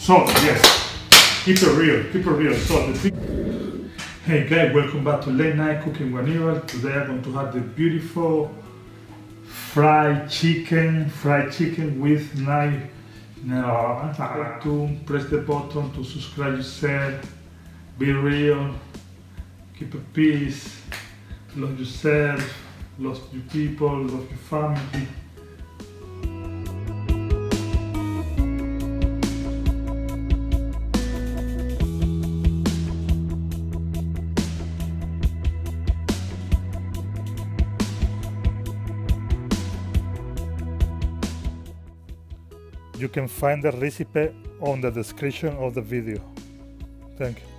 So yes, keep it real. So the thing, hey guys, welcome back to Late Night Cooking with Aníbal. Today I'm going to have the beautiful fried chicken with knife. Now, to press the button to subscribe yourself. Be real, keep a peace, love yourself, love your people, love your family. You can find the recipe on the description of the video. Thank you.